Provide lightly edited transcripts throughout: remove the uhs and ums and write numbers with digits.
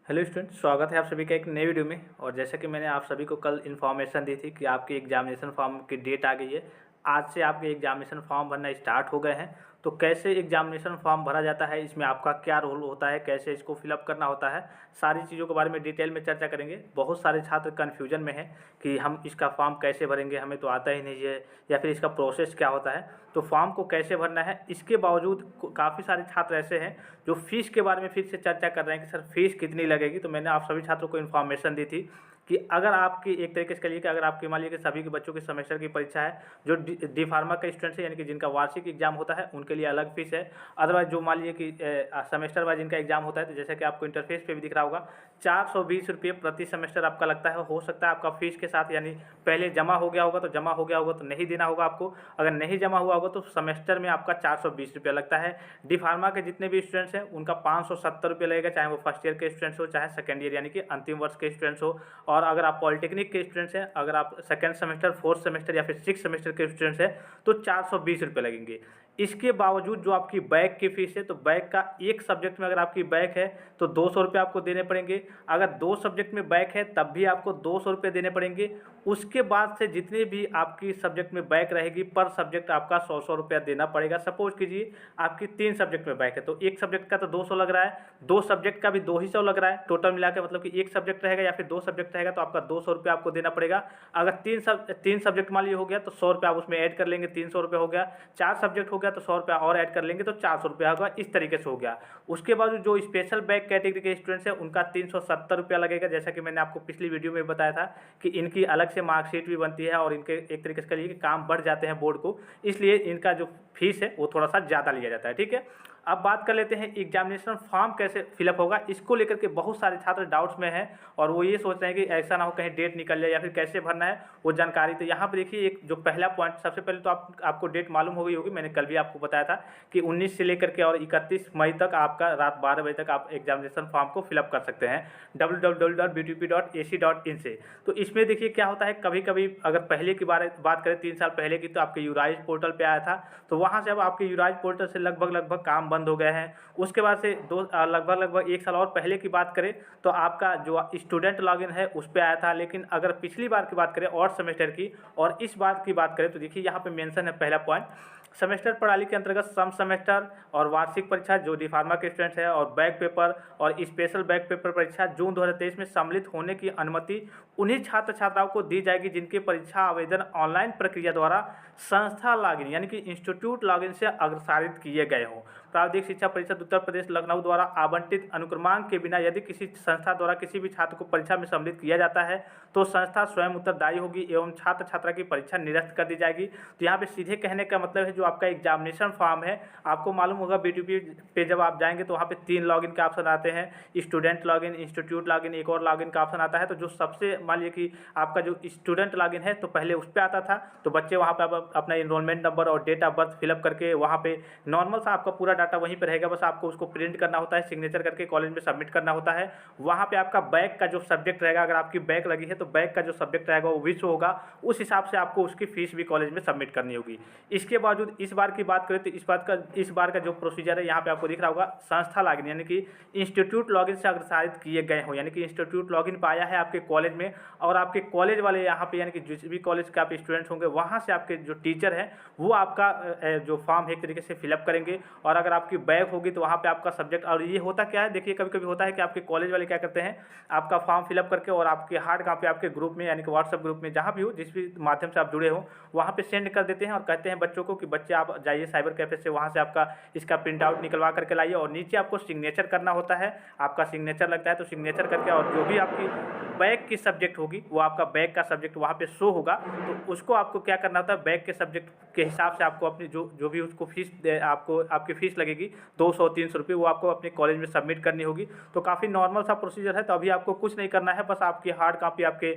Hello student, स्वागत है आप सभी का एक नए वीडियो में। और जैसा कि मैंने आप सभी को कल इन्फॉर्मेशन दी थी कि आपकी एग्जामिनेशन फॉर्म की डेट आ गई है। आज से आपके एग्जामिनेशन फॉर्म भरना स्टार्ट हो गए हैं। तो कैसे एग्जामिनेशन फॉर्म भरा जाता है, इसमें आपका क्या रोल होता है, कैसे इसको फिलअप करना होता है, सारी चीज़ों के बारे में डिटेल में चर्चा करेंगे। बहुत सारे छात्र कन्फ्यूजन में हैं कि हम इसका फॉर्म कैसे भरेंगे, हमें तो आता ही नहीं है, या फिर इसका प्रोसेस क्या होता है। तो फॉर्म को कैसे भरना है, इसके बावजूद काफ़ी सारे छात्र ऐसे हैं जो फीस के बारे में फिर से चर्चा कर रहे हैं कि सर फीस कितनी लगेगी। तो मैंने आप सभी छात्रों को इन्फॉर्मेशन दी थी कि अगर आपकी एक तरीके से कहिए कि अगर आपकी मान लीजिए कि सभी के बच्चों की सेमेस्टर की परीक्षा है, जो डी फार्मा के स्टूडेंट्स हैं यानी कि जिनका वार्षिक एग्जाम होता है, उनके लिए अलग फीस है। अदरवाइज जो मान लीजिए कि सेमेस्टर वाइज जिनका एग्जाम होता है, तो जैसे कि आपको इंटरफेस पे भी दिख रहा होगा, 420 रुपये प्रति सेमेस्टर आपका लगता है। हो सकता है आपका फीस के साथ यानी पहले जमा हो गया होगा, तो जमा हो गया होगा तो नहीं देना होगा आपको। अगर नहीं जमा हुआ होगा तो सेमेस्टर में आपका 420 रुपये लगता है। डी फार्मा के जितने भी स्टूडेंट्स हैं उनका 570 रुपये लगेगा, चाहे वो फर्स्ट ईयर के स्टूडेंट्स हो, चाहे सेकेंड ईयर यानी कि अंतिम वर्ष के स्टूडेंट्स हो। और अगर आप पॉलिटेक्निक के स्टूडेंट्स हैं, अगर आप सेकेंड सेमेस्टर, फोर्थ सेमेस्टर या फिर सिक्स सेमेस्टर के स्टूडेंट्स हैं, तो 420 रुपये लगेंगे। इसके बावजूद जो आपकी बैक की फीस है, तो बैक का एक सब्जेक्ट में अगर आपकी बैक है तो 200 रुपये आपको देने पड़ेंगे। अगर दो सब्जेक्ट में बैक है तब भी आपको 200 रुपये देने पड़ेंगे। उसके बाद से जितने भी आपकी सब्जेक्ट में बैक रहेगी, पर सब्जेक्ट आपका 100 रुपया देना पड़ेगा। सपोज कीजिए आपकी 3 सब्जेक्ट में बैक है, तो एक सब्जेक्ट का तो 200 लग रहा है, दो सब्जेक्ट का भी 2 ही 100 लग रहा है। टोटल मिला के मतलब कि एक सब्जेक्ट रहेगा या फिर दो सब्जेक्ट रहेगा तो आपका 200 रुपया आपको देना पड़ेगा। अगर तीन सब्जेक्ट मान लीजिए हो गया तो 100 रुपया आप उसमें ऐड कर लेंगे, 300 रुपये हो गया। 4 सब्जेक्ट हो गया तो 100 रुपया और ऐड कर लेंगे तो 400 रुपया होगा। इस तरीके से हो गया। उसके बाद जो स्पेशल बैक कैटेगरी के स्टूडेंट्स हैं उनका 370 रुपया लगेगा। जैसा कि मैंने आपको पिछली वीडियो में बताया था कि इनकी अलग से मार्कशीट भी बनती है और इनके एक तरीके से कहिए कि काम बढ़ जाते हैं बोर्ड को, इसलिए इनका जो फीस है वो थोड़ा सा ज़्यादा लिया जाता है। ठीक है, अब बात कर लेते हैं एग्जामिनेशन फॉर्म कैसे फिलअप होगा। इसको लेकर के बहुत सारे छात्र डाउट्स में हैं और वो ये सोच रहे हैं कि ऐसा ना हो कहीं डेट निकल जाए या फिर कैसे भरना है वो जानकारी। तो यहाँ पर देखिए, एक जो पहला पॉइंट, सबसे पहले तो आपको डेट मालूम हो गई होगी, मैंने कल भी आपको बताया था कि 19 से लेकर के और 31 मई तक आपका रात 12 बजे तक आप एग्जामिनेशन फॉर्म को फिलअप कर सकते हैं www.btp.ac.in से। तो इसमें देखिए क्या होता है, कभी कभी अगर पहले की बात करें 3 साल पहले की, तो आपके यूराइज पोर्टल पे आया था, तो वहाँ से अब आपके यूराइज पोर्टल से लगभग काम बंद हो गए हैं। उसके बाद से लगभग 1 साल और पहले की बात करें तो आपका जो स्टूडेंट लॉगिन है उस पर आया था। लेकिन अगर पिछली बार की बात करें और सेमेस्टर की और इस बार की बात करें तो देखिए यहाँ पे मेंशन है पहला पॉइंट, सेमेस्टर प्रणाली के अंतर्गत सम सेमेस्टर और वार्षिक परीक्षा जो डी फार्मा के स्टूडेंट्स है और बैक पेपर और स्पेशल बैक पेपर परीक्षा जून 2023 में सम्मिलित होने की अनुमति उन्हीं छात्र छात्राओं को दी जाएगी जिनके परीक्षा आवेदन ऑनलाइन प्रक्रिया द्वारा संस्था लॉगिन यानी कि इंस्टीट्यूट लॉगिन से अग्रसारित किए गए हों। प्रारंभिक शिक्षा परिषद उत्तर प्रदेश लखनऊ द्वारा आवंटित अनुक्रमांक के बिना यदि किसी संस्था द्वारा किसी भी छात्र को परीक्षा में सम्मिलित किया जाता है तो संस्था स्वयं उत्तरदायी होगी एवं छात्र छात्रा की परीक्षा निरस्त कर दी जाएगी। तो यहाँ पे सीधे कहने का मतलब है, जो आपका एग्जामिनेशन फॉर्म है, आपको मालूम होगा बीटीपी पे जब आप जाएंगे तो वहाँ पे 3 लॉगिन का ऑप्शन आते हैं, स्टूडेंट लॉगिन, इंस्टीट्यूट लॉगिन, एक और लॉगिन का ऑप्शन आता है। तो जो सबसे मान लीजिए कि आपका जो स्टूडेंट लॉगिन है तो पहले उस पर आता था, तो बच्चे वहाँ पे अपना इनरोलमेंट नंबर और डेट ऑफ बर्थ फिलअप करके वहाँ पे नॉर्मल सा आपका पूरा डाटा वहीं पर रहेगा, बस आपको उसको प्रिंट करना होता है, सिग्नेचर करके कॉलेज में सबमिट करना होता है। वहाँ पे आपका बैक का जो सब्जेक्ट रहेगा, अगर आपकी बैक लगी है तो बैक का जो सब्जेक्ट रहेगा वो भी शो होगा, उस हिसाब से आपको उसकी फीस भी कॉलेज में सबमिट करनी होगी। इसके बावजूद इस बार की बात करें तो इस बार का जो प्रोसीजर है यहाँ पे आपको दिख रहा होगा, संस्था लॉगिन यानी कि इंस्टीट्यूट लॉगिन से अग्रसारित किए गए हो, यानी कि इंस्टीट्यूट लॉगिन पाया है आपके कॉलेज में और आपके कॉलेज वाले यहाँ पे यानी कि जिस भी कॉलेज के आप स्टूडेंट्स होंगे वहाँ से आपके जो टीचर हैं वो आपका जो फॉर्म है एक तरीके से फिलअप करेंगे। और अगर आपकी बैक होगी तो वहाँ पे आपका सब्जेक्ट, और ये होता क्या है देखिए, कभी कभी होता है कि आपके कॉलेज वाले क्या करते हैं, आपका फॉर्म फिलअप करके और आपके हार्ड कॉपी आपके ग्रुप में यानी कि व्हाट्सएप ग्रुप में जहाँ भी हो, जिस भी माध्यम से आप जुड़े हो, वहाँ पे सेंड कर देते हैं और कहते हैं बच्चों को कि बच्चे आप जाइए साइबर कैफे से, वहाँ से आपका इसका प्रिंट आउट निकलवा करके लाइए और नीचे आपको सिग्नेचर करना होता है। आपका सिग्नेचर लगता है तो सिग्नेचर करके और जो भी आपकी बैक की सब्जेक्ट होगी वो आपका बैक का सब्जेक्ट वहाँ पे शो होगा, तो उसको आपको क्या करना होता है, बैक के सब्जेक्ट के हिसाब से आपको अपनी जो भी उसको फीस आपको आपकी फ़ीस लगेगी 200-300 रुपये, वो आपको अपने कॉलेज में सबमिट करनी होगी। तो काफ़ी नॉर्मल सा प्रोसीजर है। तो अभी आपको कुछ नहीं करना है, बस आपकी हार्ड कॉपी आपके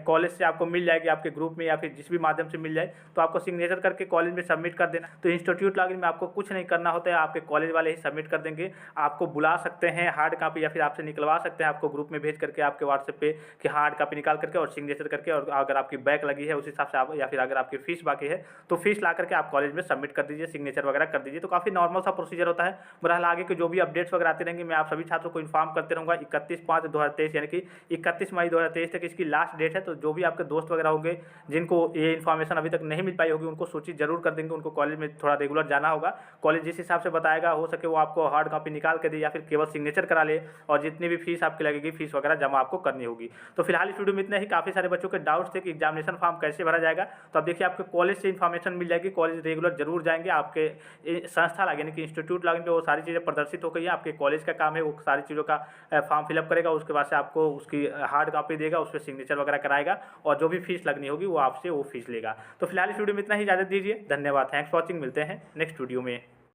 कॉलेज से आपको मिल जाएगी, आपके ग्रुप में या फिर जिस भी माध्यम से मिल जाए, तो आपको सिग्नेचर करके कॉलेज में सबमिट कर देना। तो इंस्टीट्यूट लॉगिन में आपको कुछ नहीं करना होता है, आपके कॉलेज वाले ही सबमिट कर देंगे। आपको बुला सकते हैं हार्ड कॉपी या फिर आपसे निकलवा सकते हैं, आपको ग्रुप में भेज करके आपके व्हाट्सएप पे कि हार्ड कॉपी निकाल करके और सिग्नेचर करके, और अगर आपकी बैक लगी है उस हिसाब से आप, या फिर अगर आपकी फीस बाकी है तो फीस ला करके आप कॉलेज में सबमिट कर दीजिए, सिग्नेचर वगैरह कर दीजिए। तो काफ़ी नॉर्मल सा प्रोसीजर होता है। बहरहाल आगे के जो भी अपडेट्स वगैरह आते रहेंगे मैं आप सभी छात्रों को इन्फॉर्म करते रहूँगा। 31/5/2023 यानी कि 31 मई 2023 तक इसकी लास्ट डेट है। तो जो भी आपके दोस्त वगैरह होंगे जिनको ये इन्फॉर्मेशन अभी तक नहीं मिल पाई होगी उनको सूचित जरूर कर देंगे। उनको कॉलेज में थोड़ा रेगुलर जाना होगा, कॉलेज जिस हिसाब से बताएगा हो सके वो आपको हार्ड कॉपी निकाल के दे या फिर केवल सिग्नेचर करा ले, और जितनी भी फीस आपकी लगेगी फीस वगैरह जमा आपको करनी होगी। तो फिलहाल इस वीडियो में इतना ही। काफ़ी सारे बच्चों के डाउट्स थे कि एग्जामिनेशन फॉर्म कैसे भरा जाएगा, तो अब देखिए आपके कॉलेज से इन्फॉर्मेशन मिल जाएगी। कॉलेज रेगुलर जरूर जाएंगे, आपके संस्था लॉगिन यानी कि इंस्टीट्यूट लॉगिन पे वो सारी चीज़ें प्रदर्शित हो गई है। आपके कॉलेज का काम है वो सारी चीज़ों का फॉर्म फिलअप करेगा, उसके बाद से आपको उसकी हार्ड कॉपी देगा, उस पर सिग्नेचर वगैरह कराएगा, और जो भी फीस लगनी होगी वो आपसे वो फीस लेगा। तो फिलहाल इस वीडियो में इतना ही, इजाज़त दीजिए, धन्यवाद, थैंक्स फॉर वॉचिंग। मिलते हैं नेक्स्ट वीडियो में।